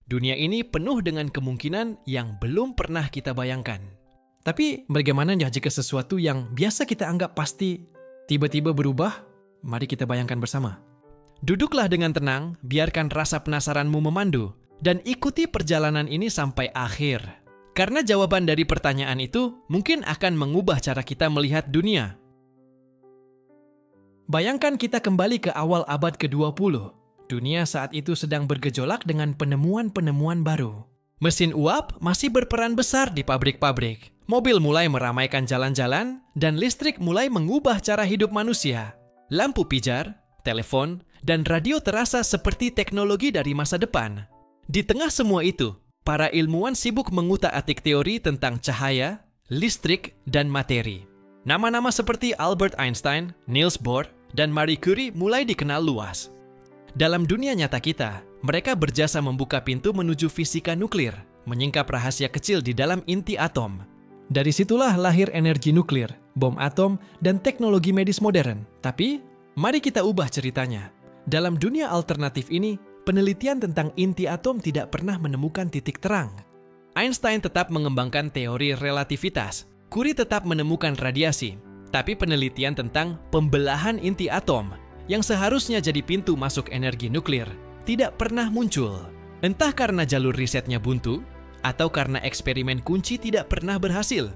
Dunia ini penuh dengan kemungkinan yang belum pernah kita bayangkan. Tapi bagaimana jika sesuatu yang biasa kita anggap pasti tiba-tiba berubah? Mari kita bayangkan bersama. Duduklah dengan tenang, biarkan rasa penasaranmu memandu, dan ikuti perjalanan ini sampai akhir. Karena jawaban dari pertanyaan itu mungkin akan mengubah cara kita melihat dunia. Bayangkan kita kembali ke awal abad ke-20. Dunia saat itu sedang bergejolak dengan penemuan-penemuan baru. Mesin uap masih berperan besar di pabrik-pabrik. Mobil mulai meramaikan jalan-jalan, dan listrik mulai mengubah cara hidup manusia. Lampu pijar, telepon, dan radio terasa seperti teknologi dari masa depan. Di tengah semua itu, para ilmuwan sibuk mengutak-atik teori tentang cahaya, listrik, dan materi. Nama-nama seperti Albert Einstein, Niels Bohr, dan Marie Curie mulai dikenal luas. Dalam dunia nyata kita, mereka berjasa membuka pintu menuju fisika nuklir, menyingkap rahasia kecil di dalam inti atom. Dari situlah lahir energi nuklir, bom atom, dan teknologi medis modern. Tapi, mari kita ubah ceritanya. Dalam dunia alternatif ini, penelitian tentang inti atom tidak pernah menemukan titik terang. Einstein tetap mengembangkan teori relativitas, Curie tetap menemukan radiasi, tapi penelitian tentang pembelahan inti atom yang seharusnya jadi pintu masuk energi nuklir tidak pernah muncul. Entah karena jalur risetnya buntu, atau karena eksperimen kunci tidak pernah berhasil.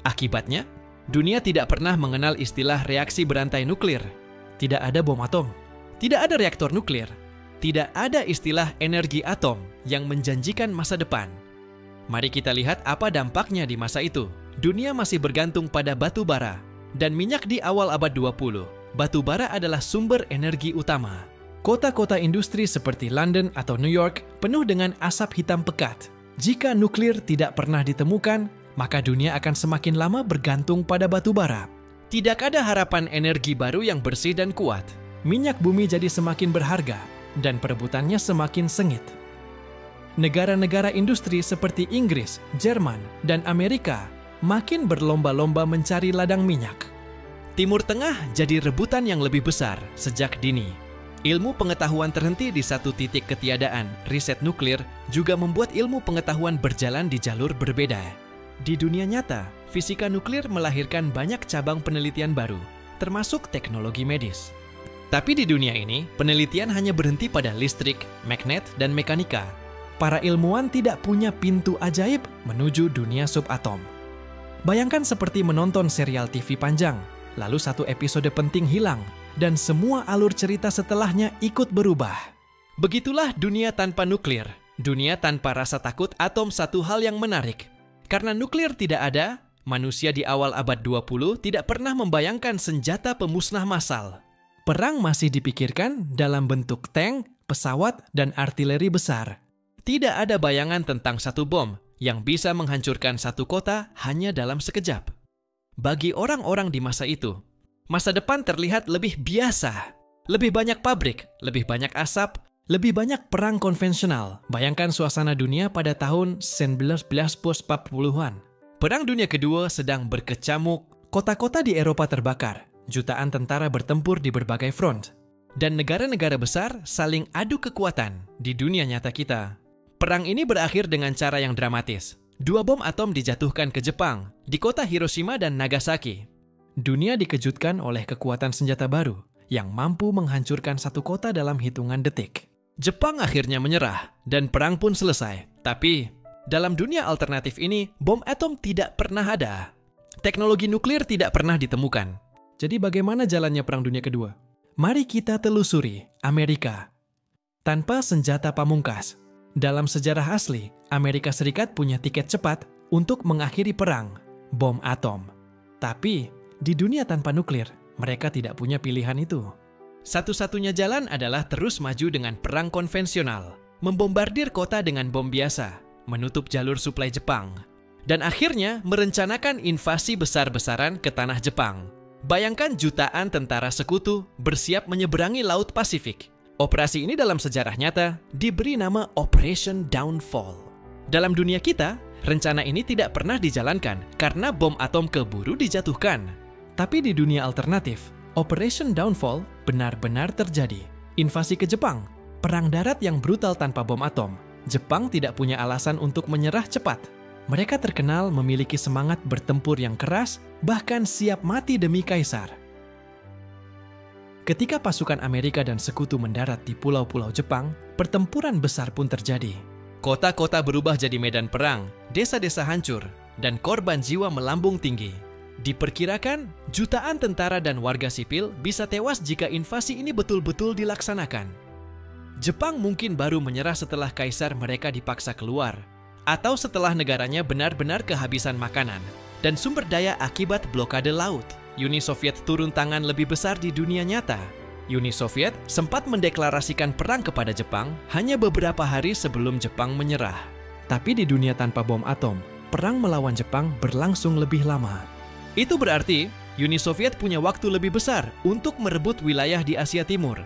Akibatnya, dunia tidak pernah mengenal istilah reaksi berantai nuklir. Tidak ada bom atom, tidak ada reaktor nuklir, tidak ada istilah energi atom yang menjanjikan masa depan. Mari kita lihat apa dampaknya di masa itu. Dunia masih bergantung pada batu bara dan minyak di awal abad 20. Batu bara adalah sumber energi utama. Kota-kota industri seperti London atau New York penuh dengan asap hitam pekat. Jika nuklir tidak pernah ditemukan, maka dunia akan semakin lama bergantung pada batu bara. Tidak ada harapan energi baru yang bersih dan kuat. Minyak bumi jadi semakin berharga, dan perebutannya semakin sengit. Negara-negara industri seperti Inggris, Jerman, dan Amerika makin berlomba-lomba mencari ladang minyak. Timur Tengah jadi rebutan yang lebih besar sejak dini. Ilmu pengetahuan terhenti di satu titik ketiadaan. Riset nuklir juga membuat ilmu pengetahuan berjalan di jalur berbeda. Di dunia nyata, fisika nuklir melahirkan banyak cabang penelitian baru, termasuk teknologi medis. Tapi di dunia ini, penelitian hanya berhenti pada listrik, magnet, dan mekanika. Para ilmuwan tidak punya pintu ajaib menuju dunia subatom. Bayangkan seperti menonton serial TV panjang, lalu satu episode penting hilang, dan semua alur cerita setelahnya ikut berubah. Begitulah dunia tanpa nuklir. Dunia tanpa rasa takut atom satu hal yang menarik. Karena nuklir tidak ada, manusia di awal abad 20 tidak pernah membayangkan senjata pemusnah massal. Perang masih dipikirkan dalam bentuk tank, pesawat, dan artileri besar. Tidak ada bayangan tentang satu bom yang bisa menghancurkan satu kota hanya dalam sekejap. Bagi orang-orang di masa itu, masa depan terlihat lebih biasa. Lebih banyak pabrik, lebih banyak asap, lebih banyak perang konvensional. Bayangkan suasana dunia pada tahun 1940-an. Perang Dunia Kedua sedang berkecamuk, kota-kota di Eropa terbakar, jutaan tentara bertempur di berbagai front, dan negara-negara besar saling adu kekuatan di dunia nyata kita. Perang ini berakhir dengan cara yang dramatis. 2 bom atom dijatuhkan ke Jepang, di kota Hiroshima dan Nagasaki. Dunia dikejutkan oleh kekuatan senjata baru yang mampu menghancurkan satu kota dalam hitungan detik. Jepang akhirnya menyerah, dan perang pun selesai. Tapi, dalam dunia alternatif ini, bom atom tidak pernah ada. Teknologi nuklir tidak pernah ditemukan. Jadi bagaimana jalannya Perang Dunia Kedua? Mari kita telusuri Amerika. Tanpa senjata pamungkas. Dalam sejarah asli, Amerika Serikat punya tiket cepat untuk mengakhiri perang, bom atom. Tapi, di dunia tanpa nuklir, mereka tidak punya pilihan itu. Satu-satunya jalan adalah terus maju dengan perang konvensional, membombardir kota dengan bom biasa, menutup jalur suplai Jepang, dan akhirnya merencanakan invasi besar-besaran ke tanah Jepang. Bayangkan jutaan tentara sekutu bersiap menyeberangi Laut Pasifik. Operasi ini dalam sejarah nyata diberi nama Operation Downfall. Dalam dunia kita, rencana ini tidak pernah dijalankan karena bom atom keburu dijatuhkan. Tapi di dunia alternatif, Operation Downfall benar-benar terjadi. Invasi ke Jepang, perang darat yang brutal tanpa bom atom, Jepang tidak punya alasan untuk menyerah cepat. Mereka terkenal memiliki semangat bertempur yang keras, bahkan siap mati demi kaisar. Ketika pasukan Amerika dan sekutu mendarat di pulau-pulau Jepang, pertempuran besar pun terjadi. Kota-kota berubah jadi medan perang, desa-desa hancur, dan korban jiwa melambung tinggi. Diperkirakan, jutaan tentara dan warga sipil bisa tewas jika invasi ini betul-betul dilaksanakan. Jepang mungkin baru menyerah setelah kaisar mereka dipaksa keluar, atau setelah negaranya benar-benar kehabisan makanan dan sumber daya akibat blokade laut. Uni Soviet turun tangan lebih besar di dunia nyata. Uni Soviet sempat mendeklarasikan perang kepada Jepang hanya beberapa hari sebelum Jepang menyerah. Tapi di dunia tanpa bom atom, perang melawan Jepang berlangsung lebih lama. Itu berarti Uni Soviet punya waktu lebih besar untuk merebut wilayah di Asia Timur.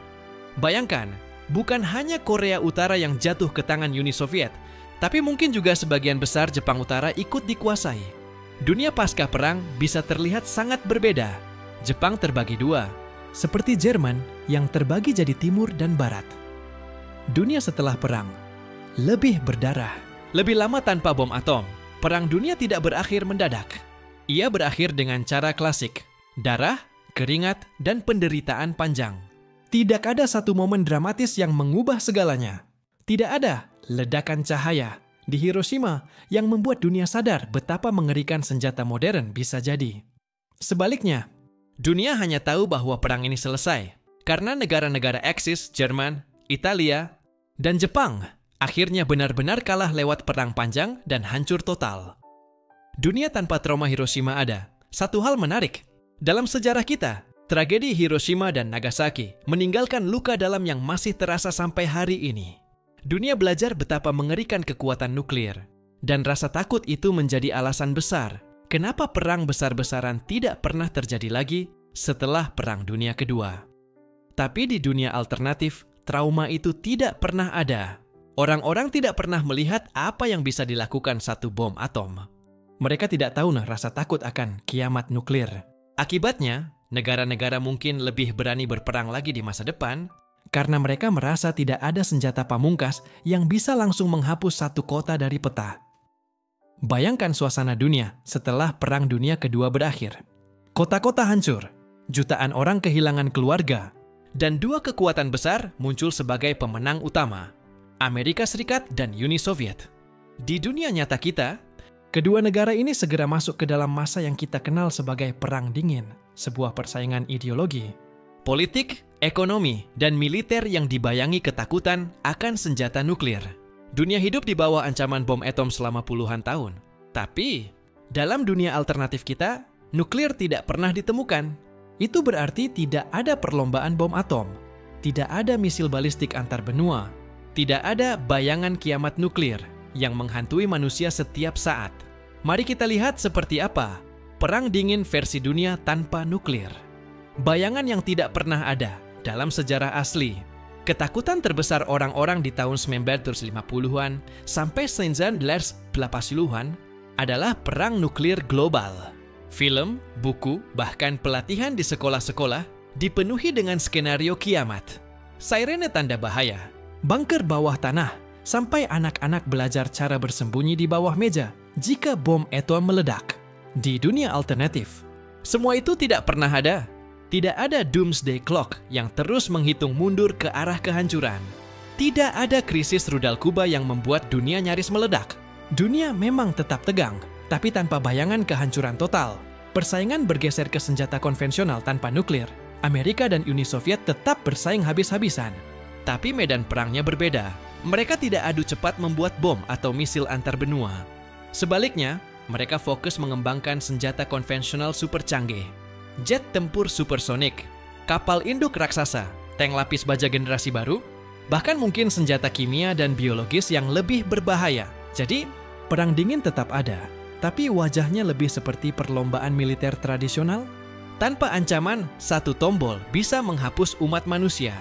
Bayangkan, bukan hanya Korea Utara yang jatuh ke tangan Uni Soviet, tapi mungkin juga sebagian besar Jepang Utara ikut dikuasai. Dunia pasca perang bisa terlihat sangat berbeda. Jepang terbagi dua, seperti Jerman yang terbagi jadi timur dan barat. Dunia setelah perang lebih berdarah. Lebih lama tanpa bom atom, Perang Dunia tidak berakhir mendadak. Ia berakhir dengan cara klasik, darah, keringat, dan penderitaan panjang. Tidak ada satu momen dramatis yang mengubah segalanya. Tidak ada ledakan cahaya di Hiroshima yang membuat dunia sadar betapa mengerikan senjata modern bisa jadi. Sebaliknya, dunia hanya tahu bahwa perang ini selesai karena negara-negara Eksis, Jerman, Italia, dan Jepang akhirnya benar-benar kalah lewat perang panjang dan hancur total. Dunia tanpa trauma Hiroshima ada. Satu hal menarik, dalam sejarah kita, tragedi Hiroshima dan Nagasaki meninggalkan luka dalam yang masih terasa sampai hari ini. Dunia belajar betapa mengerikan kekuatan nuklir, dan rasa takut itu menjadi alasan besar kenapa perang besar-besaran tidak pernah terjadi lagi setelah Perang Dunia Kedua. Tapi di dunia alternatif, trauma itu tidak pernah ada. Orang-orang tidak pernah melihat apa yang bisa dilakukan satu bom atom. Mereka tidak tahu rasa takut akan kiamat nuklir. Akibatnya, negara-negara mungkin lebih berani berperang lagi di masa depan karena mereka merasa tidak ada senjata pamungkas yang bisa langsung menghapus satu kota dari peta. Bayangkan suasana dunia setelah Perang Dunia Kedua berakhir. Kota-kota hancur, jutaan orang kehilangan keluarga, dan dua kekuatan besar muncul sebagai pemenang utama, Amerika Serikat dan Uni Soviet. Di dunia nyata kita, kedua negara ini segera masuk ke dalam masa yang kita kenal sebagai Perang Dingin, sebuah persaingan ideologi, politik, ekonomi, dan militer yang dibayangi ketakutan akan senjata nuklir. Dunia hidup di bawah ancaman bom atom selama puluhan tahun. Tapi, dalam dunia alternatif kita, nuklir tidak pernah ditemukan. Itu berarti tidak ada perlombaan bom atom, tidak ada misil balistik antar benua, tidak ada bayangan kiamat nuklir yang menghantui manusia setiap saat. Mari kita lihat seperti apa Perang Dingin versi dunia tanpa nuklir. Bayangan yang tidak pernah ada dalam sejarah asli. Ketakutan terbesar orang-orang di tahun 1950-an sampai 1980-an adalah perang nuklir global. Film, buku, bahkan pelatihan di sekolah-sekolah dipenuhi dengan skenario kiamat. Sirene tanda bahaya, bunker bawah tanah, sampai anak-anak belajar cara bersembunyi di bawah meja jika bom atom meledak. Di dunia alternatif, semua itu tidak pernah ada. Tidak ada doomsday clock yang terus menghitung mundur ke arah kehancuran. Tidak ada krisis rudal Kuba yang membuat dunia nyaris meledak. Dunia memang tetap tegang, tapi tanpa bayangan kehancuran total. Persaingan bergeser ke senjata konvensional tanpa nuklir. Amerika dan Uni Soviet tetap bersaing habis-habisan. Tapi medan perangnya berbeda. Mereka tidak adu cepat membuat bom atau misil antar benua. Sebaliknya, mereka fokus mengembangkan senjata konvensional super canggih. Jet tempur supersonik, kapal induk raksasa, tank lapis baja generasi baru, bahkan mungkin senjata kimia dan biologis yang lebih berbahaya. Jadi, Perang Dingin tetap ada, tapi wajahnya lebih seperti perlombaan militer tradisional. Tanpa ancaman, satu tombol bisa menghapus umat manusia.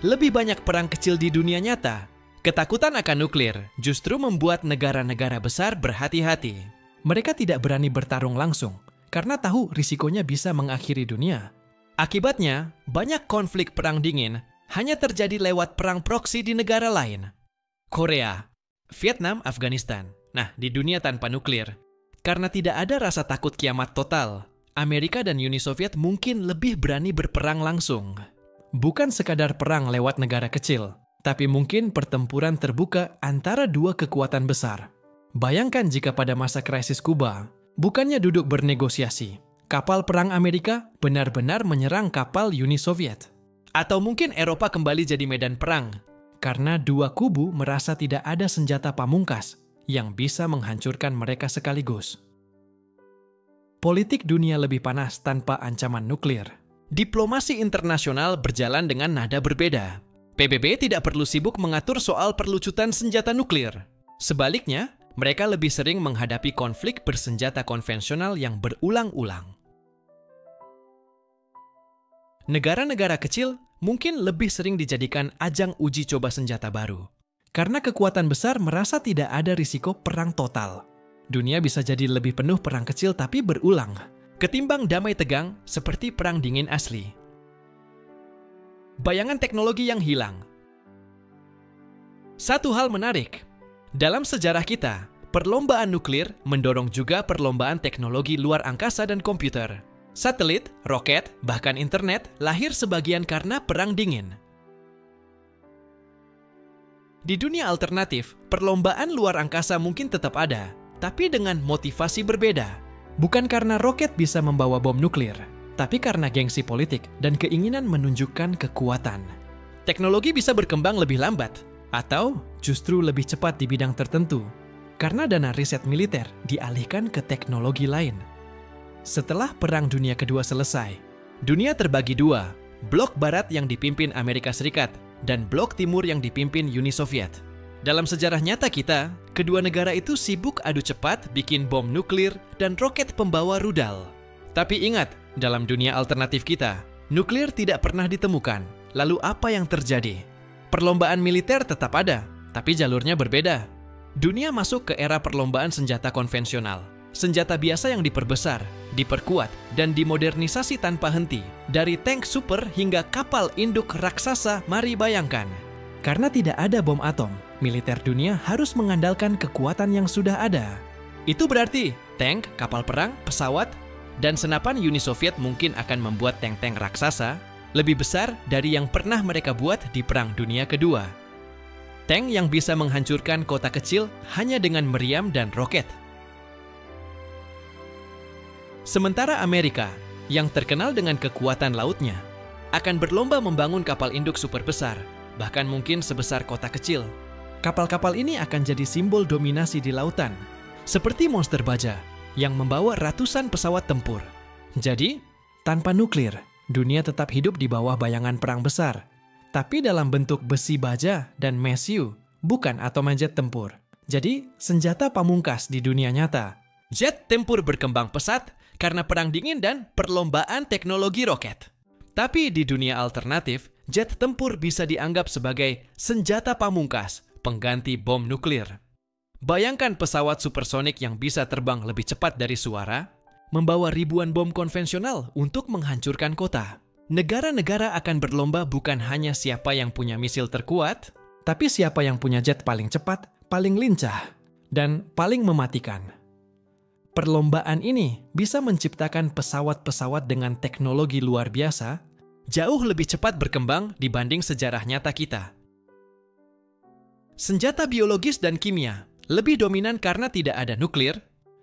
Lebih banyak perang kecil di dunia nyata. Ketakutan akan nuklir justru membuat negara-negara besar berhati-hati. Mereka tidak berani bertarung langsung, karena tahu risikonya bisa mengakhiri dunia. Akibatnya, banyak konflik Perang Dingin hanya terjadi lewat perang proksi di negara lain. Korea, Vietnam, Afghanistan. Nah, di dunia tanpa nuklir, karena tidak ada rasa takut kiamat total, Amerika dan Uni Soviet mungkin lebih berani berperang langsung. Bukan sekadar perang lewat negara kecil, tapi mungkin pertempuran terbuka antara dua kekuatan besar. Bayangkan jika pada masa krisis Kuba, bukannya duduk bernegosiasi, kapal perang Amerika benar-benar menyerang kapal Uni Soviet. Atau mungkin Eropa kembali jadi medan perang, karena dua kubu merasa tidak ada senjata pamungkas yang bisa menghancurkan mereka sekaligus. Politik dunia lebih panas tanpa ancaman nuklir. Diplomasi internasional berjalan dengan nada berbeda. PBB tidak perlu sibuk mengatur soal perlucutan senjata nuklir. Sebaliknya, mereka lebih sering menghadapi konflik bersenjata konvensional yang berulang-ulang. Negara-negara kecil mungkin lebih sering dijadikan ajang uji coba senjata baru. Karena kekuatan besar merasa tidak ada risiko perang total. Dunia bisa jadi lebih penuh perang kecil tapi berulang, ketimbang damai tegang seperti perang dingin asli. Bayangan teknologi yang hilang. Satu hal menarik, dalam sejarah kita, perlombaan nuklir mendorong juga perlombaan teknologi luar angkasa dan komputer. Satelit, roket, bahkan internet lahir sebagian karena perang dingin. Di dunia alternatif, perlombaan luar angkasa mungkin tetap ada, tapi dengan motivasi berbeda. Bukan karena roket bisa membawa bom nuklir, tapi karena gengsi politik dan keinginan menunjukkan kekuatan. Teknologi bisa berkembang lebih lambat, atau justru lebih cepat di bidang tertentu, karena dana riset militer dialihkan ke teknologi lain. Setelah Perang Dunia Kedua selesai, dunia terbagi dua, blok barat yang dipimpin Amerika Serikat dan blok timur yang dipimpin Uni Soviet. Dalam sejarah nyata kita, kedua negara itu sibuk adu cepat bikin bom nuklir dan roket pembawa rudal. Tapi ingat, dalam dunia alternatif kita, nuklir tidak pernah ditemukan. Lalu apa yang terjadi? Perlombaan militer tetap ada, tapi jalurnya berbeda. Dunia masuk ke era perlombaan senjata konvensional. Senjata biasa yang diperbesar, diperkuat, dan dimodernisasi tanpa henti. Dari tank super hingga kapal induk raksasa, mari bayangkan. Karena tidak ada bom atom, militer dunia harus mengandalkan kekuatan yang sudah ada. Itu berarti tank, kapal perang, pesawat, dan senapan Uni Soviet mungkin akan membuat tank-tank raksasa lebih besar dari yang pernah mereka buat di Perang Dunia Kedua. Tank yang bisa menghancurkan kota kecil hanya dengan meriam dan roket. Sementara Amerika, yang terkenal dengan kekuatan lautnya, akan berlomba membangun kapal induk super besar, bahkan mungkin sebesar kota kecil. Kapal-kapal ini akan jadi simbol dominasi di lautan, seperti monster baja yang membawa ratusan pesawat tempur. Jadi, tanpa nuklir, dunia tetap hidup di bawah bayangan perang besar, tapi dalam bentuk besi baja dan mesiu, bukan atoman jet tempur. Jadi, senjata pamungkas di dunia nyata. Jet tempur berkembang pesat karena perang dingin dan perlombaan teknologi roket. Tapi di dunia alternatif, jet tempur bisa dianggap sebagai senjata pamungkas, pengganti bom nuklir. Bayangkan pesawat supersonik yang bisa terbang lebih cepat dari suara, membawa ribuan bom konvensional untuk menghancurkan kota. Negara-negara akan berlomba bukan hanya siapa yang punya misil terkuat, tapi siapa yang punya jet paling cepat, paling lincah, dan paling mematikan. Perlombaan ini bisa menciptakan pesawat-pesawat dengan teknologi luar biasa, jauh lebih cepat berkembang dibanding sejarah nyata kita. Senjata biologis dan kimia lebih dominan karena tidak ada nuklir.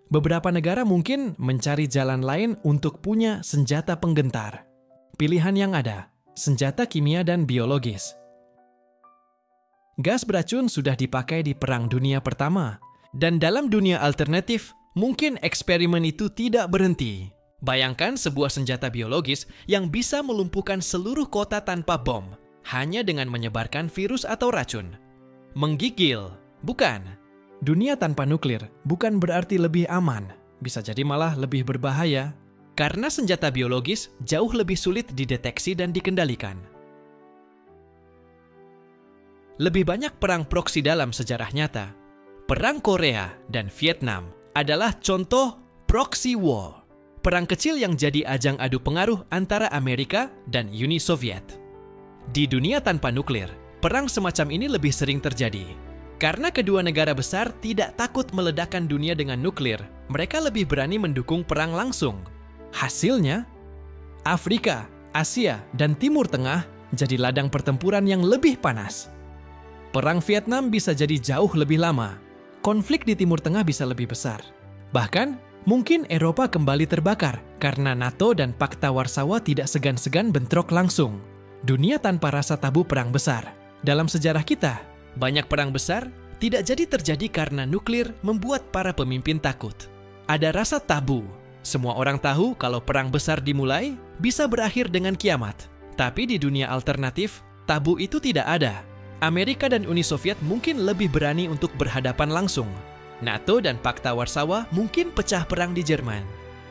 Beberapa negara mungkin mencari jalan lain untuk punya senjata penggentar. Pilihan yang ada, senjata kimia dan biologis. Gas beracun sudah dipakai di Perang Dunia Pertama, dan dalam dunia alternatif, mungkin eksperimen itu tidak berhenti. Bayangkan sebuah senjata biologis yang bisa melumpuhkan seluruh kota tanpa bom, hanya dengan menyebarkan virus atau racun. Menggigil, bukan. Dunia tanpa nuklir bukan berarti lebih aman, bisa jadi malah lebih berbahaya, karena senjata biologis jauh lebih sulit dideteksi dan dikendalikan. Lebih banyak perang proksi dalam sejarah nyata. Perang Korea dan Vietnam adalah contoh proxy war. Perang kecil yang jadi ajang adu pengaruh antara Amerika dan Uni Soviet. Di dunia tanpa nuklir, perang semacam ini lebih sering terjadi. Karena kedua negara besar tidak takut meledakkan dunia dengan nuklir, mereka lebih berani mendukung perang langsung. Hasilnya, Afrika, Asia, dan Timur Tengah jadi ladang pertempuran yang lebih panas. Perang Vietnam bisa jadi jauh lebih lama. Konflik di Timur Tengah bisa lebih besar. Bahkan, mungkin Eropa kembali terbakar karena NATO dan Pakta Warsawa tidak segan-segan bentrok langsung. Dunia tanpa rasa tabu perang besar. Dalam sejarah kita, banyak perang besar tidak jadi terjadi karena nuklir membuat para pemimpin takut. Ada rasa tabu. Semua orang tahu kalau perang besar dimulai bisa berakhir dengan kiamat. Tapi di dunia alternatif, tabu itu tidak ada. Amerika dan Uni Soviet mungkin lebih berani untuk berhadapan langsung. NATO dan Pakta Warsawa mungkin pecah perang di Jerman.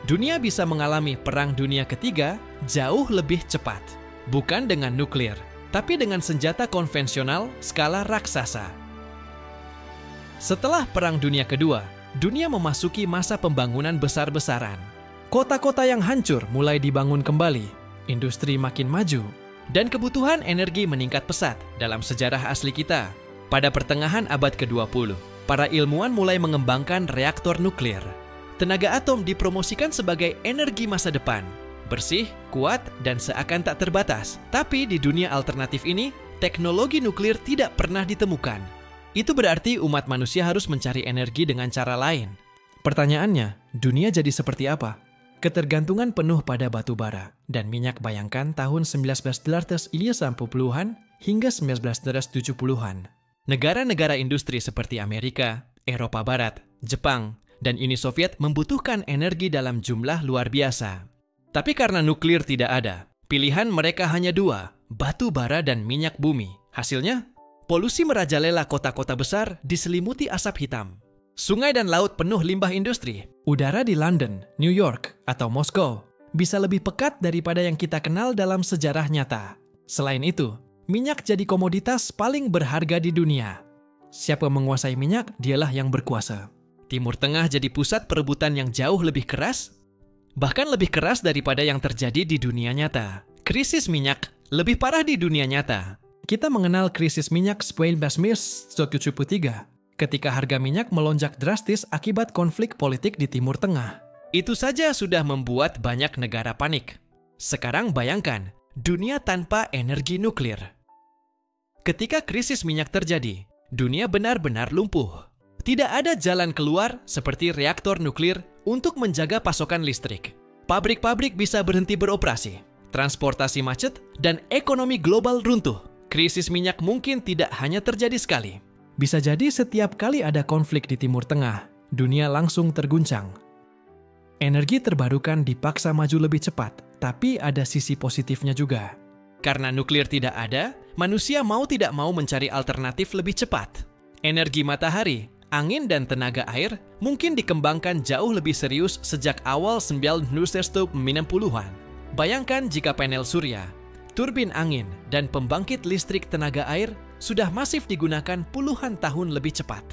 Dunia bisa mengalami Perang Dunia Ketiga jauh lebih cepat. Bukan dengan nuklir, tapi dengan senjata konvensional skala raksasa. Setelah Perang Dunia Kedua, dunia memasuki masa pembangunan besar-besaran. Kota-kota yang hancur mulai dibangun kembali, industri makin maju, dan kebutuhan energi meningkat pesat dalam sejarah asli kita. Pada pertengahan abad ke-20, para ilmuwan mulai mengembangkan reaktor nuklir. Tenaga atom dipromosikan sebagai energi masa depan, bersih, kuat, dan seakan tak terbatas. Tapi di dunia alternatif ini, teknologi nuklir tidak pernah ditemukan. Itu berarti umat manusia harus mencari energi dengan cara lain. Pertanyaannya, dunia jadi seperti apa? Ketergantungan penuh pada batu bara dan minyak. Bayangkan tahun 1960-an hingga 1970-an. Negara-negara industri seperti Amerika, Eropa Barat, Jepang, dan Uni Soviet membutuhkan energi dalam jumlah luar biasa. Tapi karena nuklir tidak ada, pilihan mereka hanya dua, batu bara dan minyak bumi. Hasilnya, polusi merajalela kota-kota besar diselimuti asap hitam. Sungai dan laut penuh limbah industri. Udara di London, New York, atau Moskow bisa lebih pekat daripada yang kita kenal dalam sejarah nyata. Selain itu, minyak jadi komoditas paling berharga di dunia. Siapa menguasai minyak, dialah yang berkuasa. Timur Tengah jadi pusat perebutan yang jauh lebih keras, bahkan lebih keras daripada yang terjadi di dunia nyata. Krisis minyak lebih parah di dunia nyata. Kita mengenal krisis minyak 1973. Ketika harga minyak melonjak drastis akibat konflik politik di Timur Tengah. Itu saja sudah membuat banyak negara panik. Sekarang bayangkan, dunia tanpa energi nuklir. Ketika krisis minyak terjadi, dunia benar-benar lumpuh. Tidak ada jalan keluar seperti reaktor nuklir untuk menjaga pasokan listrik. Pabrik-pabrik bisa berhenti beroperasi, transportasi macet, dan ekonomi global runtuh. Krisis minyak mungkin tidak hanya terjadi sekali. Bisa jadi setiap kali ada konflik di Timur Tengah, dunia langsung terguncang. Energi terbarukan dipaksa maju lebih cepat, tapi ada sisi positifnya juga. Karena nuklir tidak ada, manusia mau tidak mau mencari alternatif lebih cepat. Energi matahari, angin, dan tenaga air mungkin dikembangkan jauh lebih serius sejak awal 1990-an. Bayangkan jika panel surya, turbin angin, dan pembangkit listrik tenaga air sudah masif digunakan puluhan tahun lebih cepat.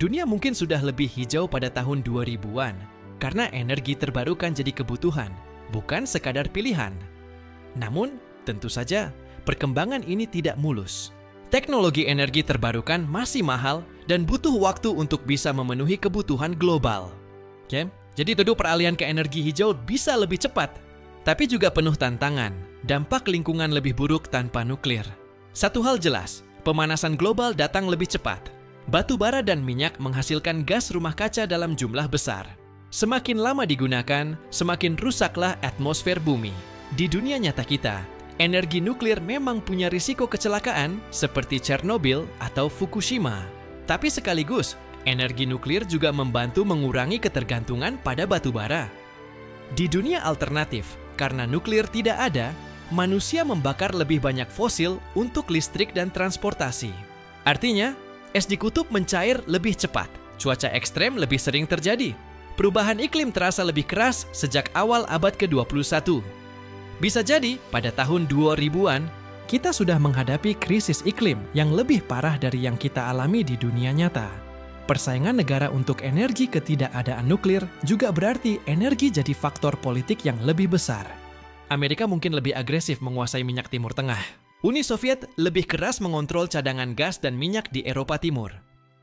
Dunia mungkin sudah lebih hijau pada tahun 2000-an, karena energi terbarukan jadi kebutuhan, bukan sekadar pilihan. Namun, tentu saja, perkembangan ini tidak mulus. Teknologi energi terbarukan masih mahal dan butuh waktu untuk bisa memenuhi kebutuhan global. Oke? Jadi tuduh peralihan ke energi hijau bisa lebih cepat, tapi juga penuh tantangan, dampak lingkungan lebih buruk tanpa nuklir. Satu hal jelas, pemanasan global datang lebih cepat. Batu bara dan minyak menghasilkan gas rumah kaca dalam jumlah besar. Semakin lama digunakan, semakin rusaklah atmosfer bumi. Di dunia nyata kita, energi nuklir memang punya risiko kecelakaan seperti Chernobyl atau Fukushima. Tapi sekaligus, energi nuklir juga membantu mengurangi ketergantungan pada batu bara. Di dunia alternatif, karena nuklir tidak ada, manusia membakar lebih banyak fosil untuk listrik dan transportasi. Artinya, es di kutub mencair lebih cepat, cuaca ekstrem lebih sering terjadi. Perubahan iklim terasa lebih keras sejak awal abad ke-21. Bisa jadi, pada tahun 2000-an, kita sudah menghadapi krisis iklim yang lebih parah dari yang kita alami di dunia nyata. Persaingan negara untuk energi ketidakadaan nuklir juga berarti energi jadi faktor politik yang lebih besar. Amerika mungkin lebih agresif menguasai minyak Timur Tengah. Uni Soviet lebih keras mengontrol cadangan gas dan minyak di Eropa Timur.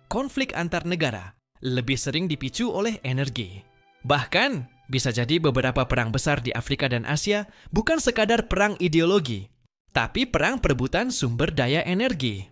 konflik antar negara lebih sering dipicu oleh energi. Bahkan, bisa jadi beberapa perang besar di Afrika dan Asia bukan sekadar perang ideologi, tapi perang perebutan sumber daya energi.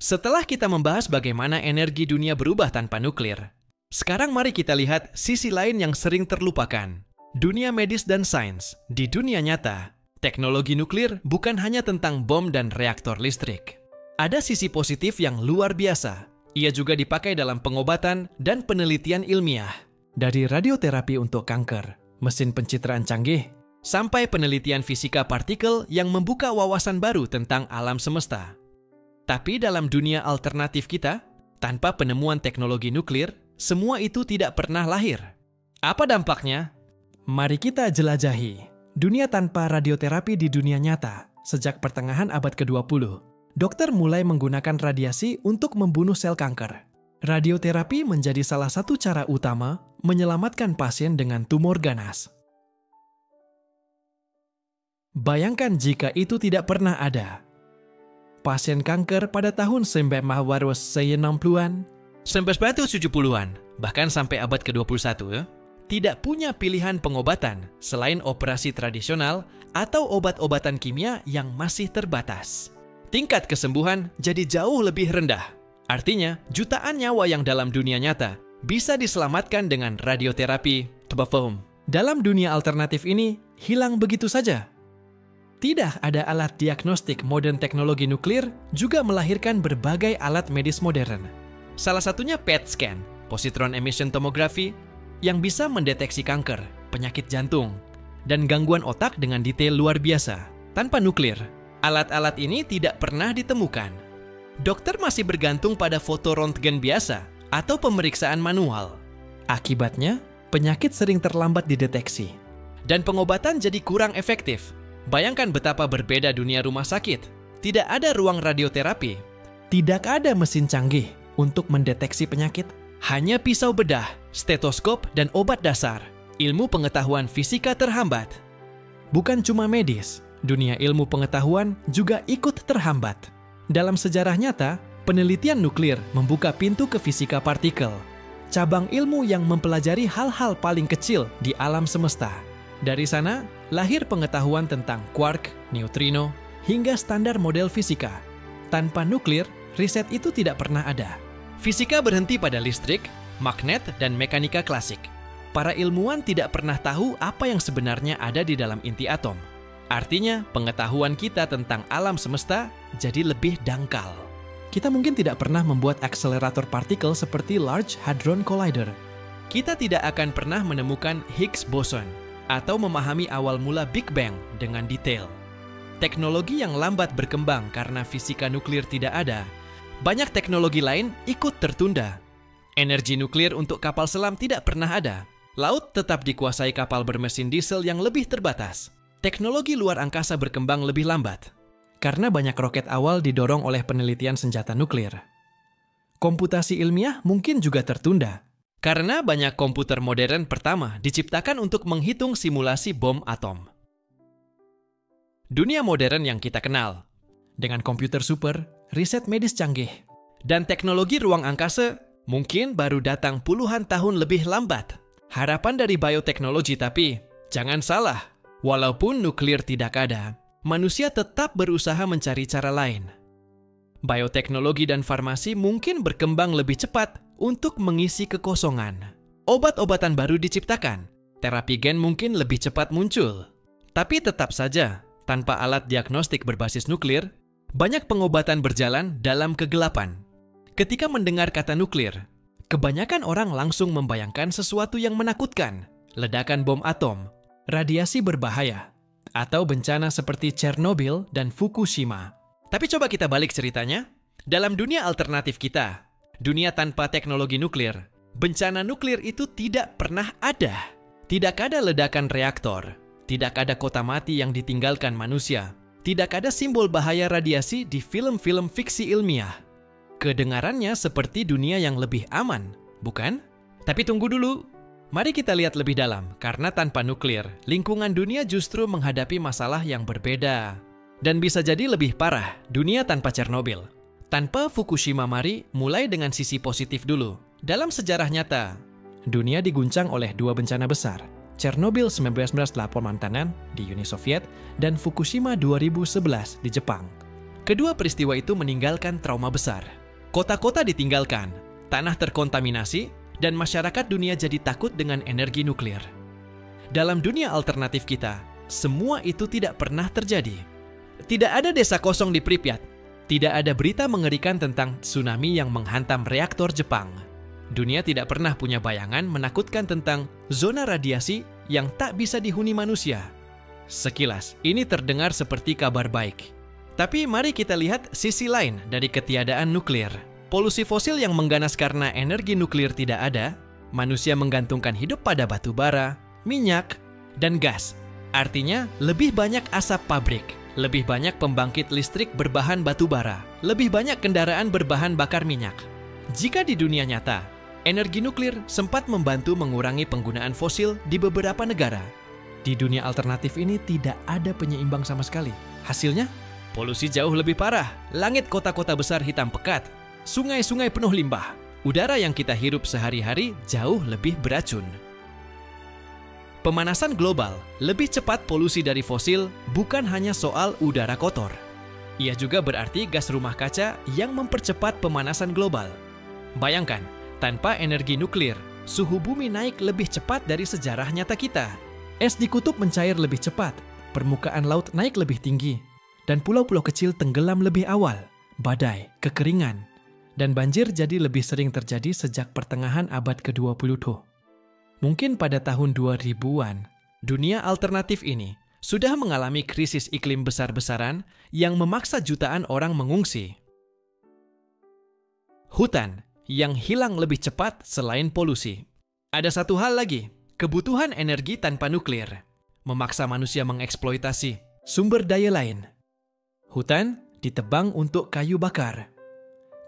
Setelah kita membahas bagaimana energi dunia berubah tanpa nuklir, sekarang mari kita lihat sisi lain yang sering terlupakan. Dunia medis dan sains. Di dunia nyata, teknologi nuklir bukan hanya tentang bom dan reaktor listrik. Ada sisi positif yang luar biasa. Ia juga dipakai dalam pengobatan dan penelitian ilmiah. Dari radioterapi untuk kanker, mesin pencitraan canggih, sampai penelitian fisika partikel yang membuka wawasan baru tentang alam semesta. Tapi dalam dunia alternatif kita, tanpa penemuan teknologi nuklir, semua itu tidak pernah lahir. Apa dampaknya? Mari kita jelajahi dunia tanpa radioterapi di dunia nyata. Sejak pertengahan abad ke-20, dokter mulai menggunakan radiasi untuk membunuh sel kanker. Radioterapi menjadi salah satu cara utama menyelamatkan pasien dengan tumor ganas. Bayangkan jika itu tidak pernah ada. Pasien kanker pada tahun 1960-an, 1970-an, bahkan sampai abad ke-21, tidak punya pilihan pengobatan selain operasi tradisional atau obat-obatan kimia yang masih terbatas. Tingkat kesembuhan jadi jauh lebih rendah. Artinya, jutaan nyawa yang dalam dunia nyata bisa diselamatkan dengan radioterapi foam. Dalam dunia alternatif ini, hilang begitu saja. Tidak ada alat diagnostik modern teknologi nuklir juga melahirkan berbagai alat medis modern. Salah satunya PET scan, positron emission tomography, yang bisa mendeteksi kanker, penyakit jantung, dan gangguan otak dengan detail luar biasa. Tanpa nuklir, alat-alat ini tidak pernah ditemukan. Dokter masih bergantung pada foto röntgen biasa atau pemeriksaan manual. Akibatnya, penyakit sering terlambat dideteksi, dan pengobatan jadi kurang efektif. Bayangkan betapa berbeda dunia rumah sakit. Tidak ada ruang radioterapi. Tidak ada mesin canggih untuk mendeteksi penyakit. Hanya pisau bedah, stetoskop, dan obat dasar. Ilmu pengetahuan fisika terhambat. Bukan cuma medis, dunia ilmu pengetahuan juga ikut terhambat. Dalam sejarah nyata, penelitian nuklir membuka pintu ke fisika partikel, cabang ilmu yang mempelajari hal-hal paling kecil di alam semesta. Dari sana, lahir pengetahuan tentang quark, neutrino, hingga standar model fisika. Tanpa nuklir, riset itu tidak pernah ada. Fisika berhenti pada listrik, magnet, dan mekanika klasik. Para ilmuwan tidak pernah tahu apa yang sebenarnya ada di dalam inti atom. Artinya, pengetahuan kita tentang alam semesta jadi lebih dangkal. Kita mungkin tidak pernah membuat akselerator partikel seperti Large Hadron Collider. Kita tidak akan pernah menemukan Higgs boson atau memahami awal mula Big Bang dengan detail. Teknologi yang lambat berkembang karena fisika nuklir tidak ada, banyak teknologi lain ikut tertunda. Energi nuklir untuk kapal selam tidak pernah ada. Laut tetap dikuasai kapal bermesin diesel yang lebih terbatas. Teknologi luar angkasa berkembang lebih lambat, karena banyak roket awal didorong oleh penelitian senjata nuklir. Komputasi ilmiah mungkin juga tertunda, karena banyak komputer modern pertama diciptakan untuk menghitung simulasi bom atom. Dunia modern yang kita kenal, dengan komputer super, riset medis canggih, dan teknologi ruang angkasa mungkin baru datang puluhan tahun lebih lambat. Harapan dari bioteknologi, tapi jangan salah, walaupun nuklir tidak ada, manusia tetap berusaha mencari cara lain. Bioteknologi dan farmasi mungkin berkembang lebih cepat untuk mengisi kekosongan. Obat-obatan baru diciptakan, terapi gen mungkin lebih cepat muncul. Tapi tetap saja, tanpa alat diagnostik berbasis nuklir, banyak pengobatan berjalan dalam kegelapan. Ketika mendengar kata nuklir, kebanyakan orang langsung membayangkan sesuatu yang menakutkan, ledakan bom atom, radiasi berbahaya, atau bencana seperti Chernobyl dan Fukushima. Tapi coba kita balik ceritanya. Dalam dunia alternatif kita, dunia tanpa teknologi nuklir, bencana nuklir itu tidak pernah ada. Tidak ada ledakan reaktor, tidak ada kota mati yang ditinggalkan manusia, tidak ada simbol bahaya radiasi di film-film fiksi ilmiah. Kedengarannya seperti dunia yang lebih aman, bukan? Tapi tunggu dulu. Mari kita lihat lebih dalam, karena tanpa nuklir, lingkungan dunia justru menghadapi masalah yang berbeda. Dan bisa jadi lebih parah, dunia tanpa Chernobyl. Tanpa Fukushima, mari mulai dengan sisi positif dulu. Dalam sejarah nyata, dunia diguncang oleh dua bencana besar. Chernobyl 1998 di Uni Soviet dan Fukushima 2011 di Jepang. Kedua peristiwa itu meninggalkan trauma besar. Kota-kota ditinggalkan, tanah terkontaminasi, dan masyarakat dunia jadi takut dengan energi nuklir. Dalam dunia alternatif kita, semua itu tidak pernah terjadi. Tidak ada desa kosong di Pripyat. Tidak ada berita mengerikan tentang tsunami yang menghantam reaktor Jepang. Dunia tidak pernah punya bayangan menakutkan tentang zona radiasi yang tak bisa dihuni manusia. Sekilas, ini terdengar seperti kabar baik. Tapi mari kita lihat sisi lain dari ketiadaan nuklir. Polusi fosil yang mengganas karena energi nuklir tidak ada, manusia menggantungkan hidup pada batu bara, minyak, dan gas. Artinya, lebih banyak asap pabrik. Lebih banyak pembangkit listrik berbahan batu bara, lebih banyak kendaraan berbahan bakar minyak. Jika di dunia nyata, energi nuklir sempat membantu mengurangi penggunaan fosil di beberapa negara, di dunia alternatif ini tidak ada penyeimbang sama sekali. Hasilnya, polusi jauh lebih parah, langit kota-kota besar hitam pekat, sungai-sungai penuh limbah, udara yang kita hirup sehari-hari jauh lebih beracun. Pemanasan global, lebih cepat polusi dari fosil bukan hanya soal udara kotor. Ia juga berarti gas rumah kaca yang mempercepat pemanasan global. Bayangkan, tanpa energi nuklir, suhu bumi naik lebih cepat dari sejarah nyata kita. Es di kutub mencair lebih cepat, permukaan laut naik lebih tinggi, dan pulau-pulau kecil tenggelam lebih awal. Badai, kekeringan, dan banjir jadi lebih sering terjadi sejak pertengahan abad ke-20. Mungkin pada tahun 2000-an, dunia alternatif ini sudah mengalami krisis iklim besar-besaran yang memaksa jutaan orang mengungsi. Hutan yang hilang lebih cepat selain polusi. Ada satu hal lagi, kebutuhan energi tanpa nuklir memaksa manusia mengeksploitasi sumber daya lain. Hutan ditebang untuk kayu bakar.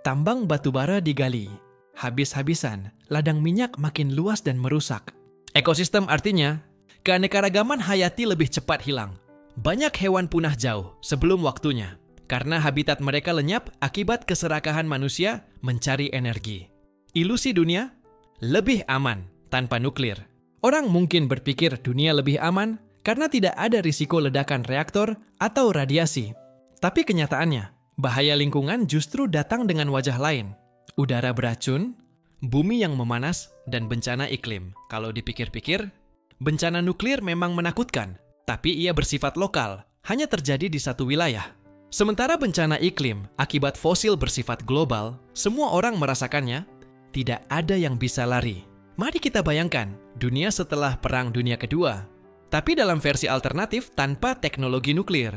Tambang batu bara digali. Habis-habisan, ladang minyak makin luas dan merusak. Ekosistem artinya, keanekaragaman hayati lebih cepat hilang. Banyak hewan punah jauh sebelum waktunya, karena habitat mereka lenyap akibat keserakahan manusia mencari energi. Ilusi dunia lebih aman tanpa nuklir. Orang mungkin berpikir dunia lebih aman karena tidak ada risiko ledakan reaktor atau radiasi. Tapi kenyataannya, bahaya lingkungan justru datang dengan wajah lain. Udara beracun, bumi yang memanas, dan bencana iklim. Kalau dipikir-pikir, bencana nuklir memang menakutkan, tapi ia bersifat lokal, hanya terjadi di satu wilayah. Sementara bencana iklim akibat fosil bersifat global, semua orang merasakannya, tidak ada yang bisa lari. Mari kita bayangkan dunia setelah Perang Dunia Kedua, tapi dalam versi alternatif tanpa teknologi nuklir.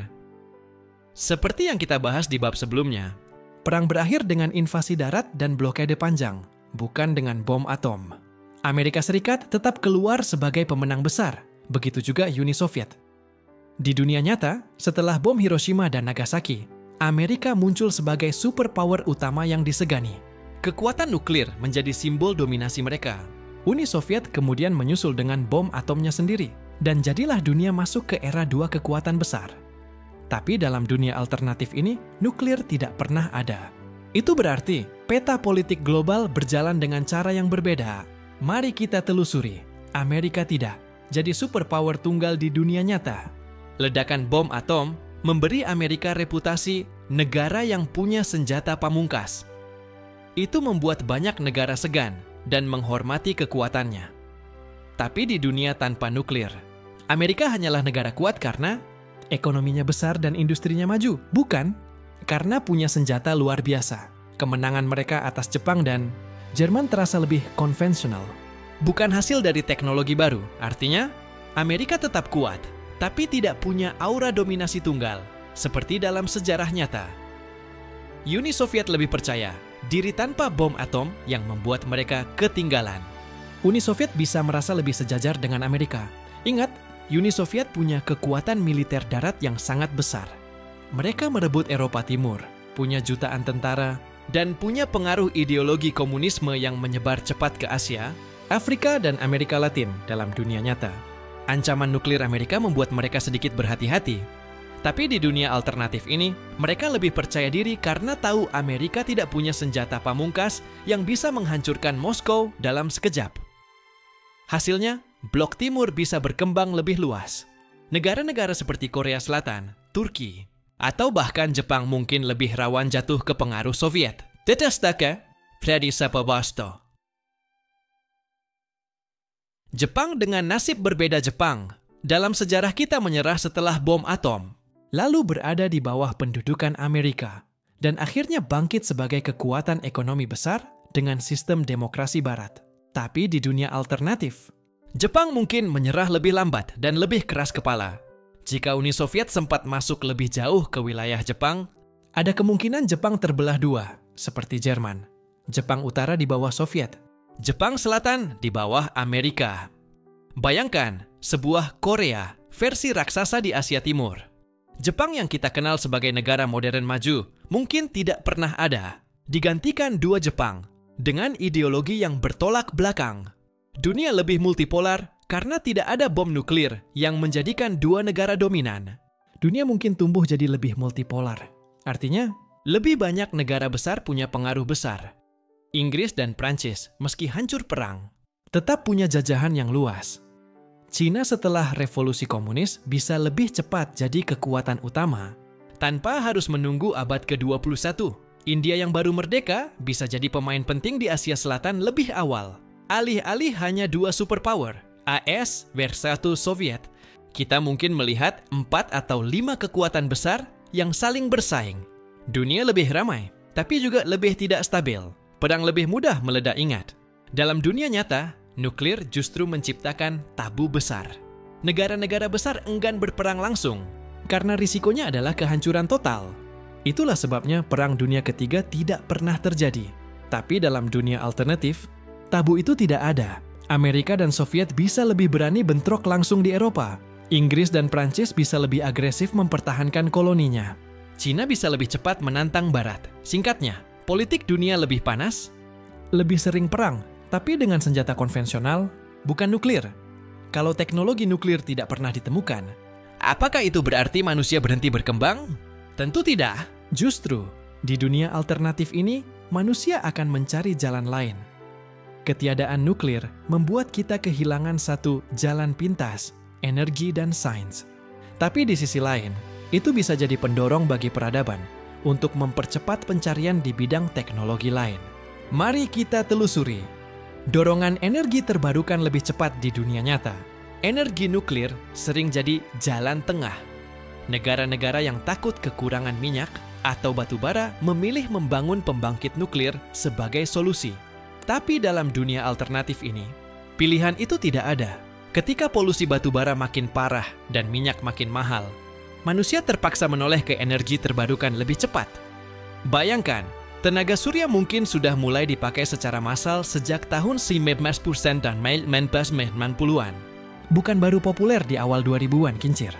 Seperti yang kita bahas di bab sebelumnya, perang berakhir dengan invasi darat dan blokade panjang, bukan dengan bom atom. Amerika Serikat tetap keluar sebagai pemenang besar, begitu juga Uni Soviet. Di dunia nyata, setelah bom Hiroshima dan Nagasaki, Amerika muncul sebagai superpower utama yang disegani. Kekuatan nuklir menjadi simbol dominasi mereka. Uni Soviet kemudian menyusul dengan bom atomnya sendiri, dan jadilah dunia masuk ke era dua kekuatan besar. Tapi dalam dunia alternatif ini, nuklir tidak pernah ada. Itu berarti peta politik global berjalan dengan cara yang berbeda. Mari kita telusuri. Amerika tidak jadi superpower tunggal di dunia nyata. Ledakan bom atom memberi Amerika reputasi negara yang punya senjata pamungkas. Itu membuat banyak negara segan dan menghormati kekuatannya. Tapi di dunia tanpa nuklir, Amerika hanyalah negara kuat karena ekonominya besar dan industrinya maju, bukan karena punya senjata luar biasa. Kemenangan mereka atas Jepang dan Jerman terasa lebih konvensional. Bukan hasil dari teknologi baru, artinya Amerika tetap kuat, tapi tidak punya aura dominasi tunggal, seperti dalam sejarah nyata. Uni Soviet lebih percaya diri tanpa bom atom yang membuat mereka ketinggalan. Uni Soviet bisa merasa lebih sejajar dengan Amerika. Ingat, Uni Soviet punya kekuatan militer darat yang sangat besar. Mereka merebut Eropa Timur, punya jutaan tentara, dan punya pengaruh ideologi komunisme yang menyebar cepat ke Asia, Afrika, dan Amerika Latin dalam dunia nyata. Ancaman nuklir Amerika membuat mereka sedikit berhati-hati. Tapi di dunia alternatif ini, mereka lebih percaya diri karena tahu Amerika tidak punya senjata pamungkas yang bisa menghancurkan Moskow dalam sekejap. Hasilnya, Blok Timur bisa berkembang lebih luas. Negara-negara seperti Korea Selatan, Turki, atau bahkan Jepang mungkin lebih rawan jatuh ke pengaruh Soviet. Tetestake, Freddy Sapabasto. Jepang dengan nasib berbeda Jepang. Dalam sejarah kita menyerah setelah bom atom, lalu berada di bawah pendudukan Amerika, dan akhirnya bangkit sebagai kekuatan ekonomi besar dengan sistem demokrasi barat. Tapi di dunia alternatif, Jepang mungkin menyerah lebih lambat dan lebih keras kepala. Jika Uni Soviet sempat masuk lebih jauh ke wilayah Jepang, ada kemungkinan Jepang terbelah dua, seperti Jerman. Jepang Utara di bawah Soviet, Jepang Selatan di bawah Amerika. Bayangkan, sebuah Korea versi raksasa di Asia Timur. Jepang yang kita kenal sebagai negara modern maju mungkin tidak pernah ada. Digantikan dua Jepang dengan ideologi yang bertolak belakang. Dunia lebih multipolar karena tidak ada bom nuklir yang menjadikan dua negara dominan. Dunia mungkin tumbuh jadi lebih multipolar. Artinya, lebih banyak negara besar punya pengaruh besar. Inggris dan Prancis, meski hancur perang, tetap punya jajahan yang luas. Cina setelah revolusi komunis bisa lebih cepat jadi kekuatan utama, tanpa harus menunggu abad ke-21. India yang baru merdeka bisa jadi pemain penting di Asia Selatan lebih awal. Alih-alih hanya dua superpower, AS versus Soviet, kita mungkin melihat 4 atau 5 kekuatan besar yang saling bersaing. Dunia lebih ramai, tapi juga lebih tidak stabil. Perang lebih mudah meledak. Ingat, dalam dunia nyata, nuklir justru menciptakan tabu besar. Negara-negara besar enggan berperang langsung, karena risikonya adalah kehancuran total. Itulah sebabnya Perang Dunia Ketiga tidak pernah terjadi. Tapi dalam dunia alternatif, tabu itu tidak ada. Amerika dan Soviet bisa lebih berani bentrok langsung di Eropa. Inggris dan Prancis bisa lebih agresif mempertahankan koloninya. Cina bisa lebih cepat menantang Barat. Singkatnya, politik dunia lebih panas, lebih sering perang, tapi dengan senjata konvensional, bukan nuklir. Kalau teknologi nuklir tidak pernah ditemukan, apakah itu berarti manusia berhenti berkembang? Tentu tidak. Justru, di dunia alternatif ini, manusia akan mencari jalan lain. Ketiadaan nuklir membuat kita kehilangan satu jalan pintas, energi dan sains. Tapi di sisi lain, itu bisa jadi pendorong bagi peradaban untuk mempercepat pencarian di bidang teknologi lain. Mari kita telusuri. Dorongan energi terbarukan lebih cepat di dunia nyata. Energi nuklir sering jadi jalan tengah. Negara-negara yang takut kekurangan minyak atau batu bara memilih membangun pembangkit nuklir sebagai solusi. Tapi dalam dunia alternatif ini, pilihan itu tidak ada. Ketika polusi batu bara makin parah dan minyak makin mahal, manusia terpaksa menoleh ke energi terbarukan lebih cepat. Bayangkan, tenaga surya mungkin sudah mulai dipakai secara massal sejak tahun 19% dan 1990-an. Bukan baru populer di awal 2000-an, kincir.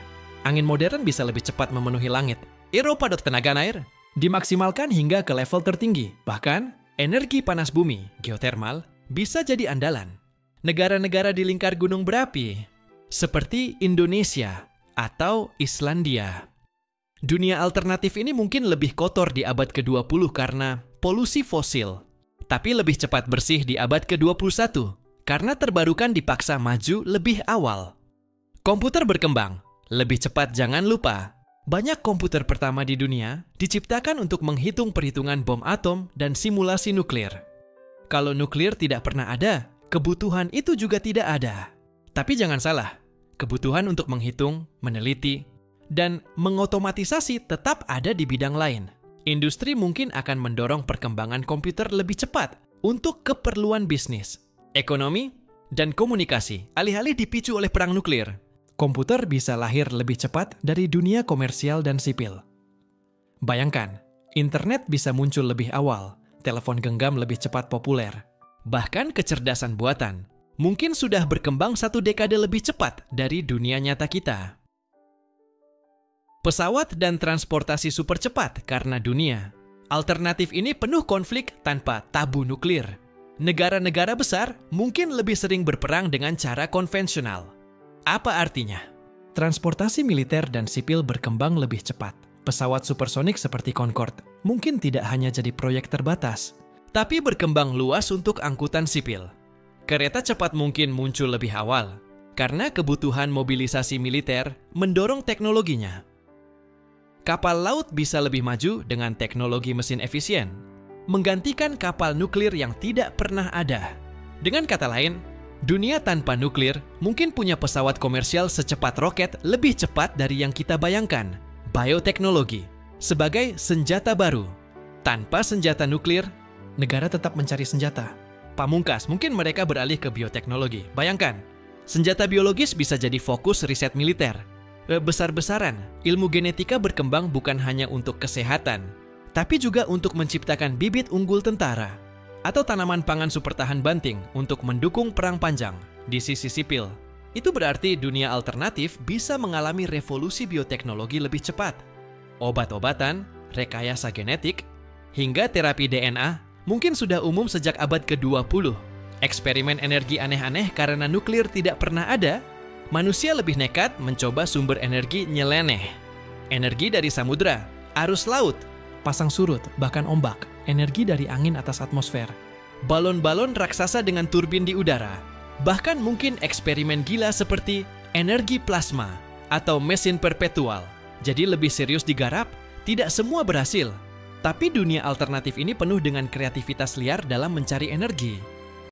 Angin modern bisa lebih cepat memenuhi langit. Eropa tenaga air dimaksimalkan hingga ke level tertinggi. Bahkan, energi panas bumi, geotermal, bisa jadi andalan. Negara-negara di lingkar gunung berapi, seperti Indonesia atau Islandia. Dunia alternatif ini mungkin lebih kotor di abad ke-20 karena polusi fosil, tapi lebih cepat bersih di abad ke-21 karena terbarukan dipaksa maju lebih awal. Komputer berkembang lebih cepat. Jangan lupa, banyak komputer pertama di dunia diciptakan untuk menghitung perhitungan bom atom dan simulasi nuklir. Kalau nuklir tidak pernah ada, kebutuhan itu juga tidak ada. Tapi jangan salah, kebutuhan untuk menghitung, meneliti, dan mengotomatisasi tetap ada di bidang lain. Industri mungkin akan mendorong perkembangan komputer lebih cepat untuk keperluan bisnis, ekonomi, dan komunikasi, alih-alih dipicu oleh perang nuklir. Komputer bisa lahir lebih cepat dari dunia komersial dan sipil. Bayangkan, internet bisa muncul lebih awal, telepon genggam lebih cepat populer. Bahkan kecerdasan buatan mungkin sudah berkembang 1 dekade lebih cepat dari dunia nyata kita. Pesawat dan transportasi super cepat karena dunia alternatif ini penuh konflik tanpa tabu nuklir. Negara-negara besar mungkin lebih sering berperang dengan cara konvensional. Apa artinya? transportasi militer dan sipil berkembang lebih cepat. Pesawat supersonik seperti Concorde mungkin tidak hanya jadi proyek terbatas, tapi berkembang luas untuk angkutan sipil. Kereta cepat mungkin muncul lebih awal, karena kebutuhan mobilisasi militer mendorong teknologinya. Kapal laut bisa lebih maju dengan teknologi mesin efisien, menggantikan kapal nuklir yang tidak pernah ada. Dengan kata lain, dunia tanpa nuklir mungkin punya pesawat komersial secepat roket lebih cepat dari yang kita bayangkan. Bioteknologi sebagai senjata baru. Tanpa senjata nuklir, negara tetap mencari senjata. Pamungkas, mungkin mereka beralih ke bioteknologi. Bayangkan, senjata biologis bisa jadi fokus riset militer. Besar-besaran, ilmu genetika berkembang bukan hanya untuk kesehatan, tapi juga untuk menciptakan bibit unggul tentara atau tanaman pangan super tahan banting untuk mendukung perang panjang di sisi sipil. Itu berarti dunia alternatif bisa mengalami revolusi bioteknologi lebih cepat. Obat-obatan, rekayasa genetik, hingga terapi DNA mungkin sudah umum sejak abad ke-20. Eksperimen energi aneh-aneh karena nuklir tidak pernah ada, manusia lebih nekat mencoba sumber energi nyeleneh. Energi dari samudra, arus laut, pasang surut, bahkan ombak, energi dari angin atas atmosfer, balon-balon raksasa dengan turbin di udara, bahkan mungkin eksperimen gila seperti energi plasma atau mesin perpetual. Jadi lebih serius digarap, tidak semua berhasil. Tapi dunia alternatif ini penuh dengan kreativitas liar dalam mencari energi.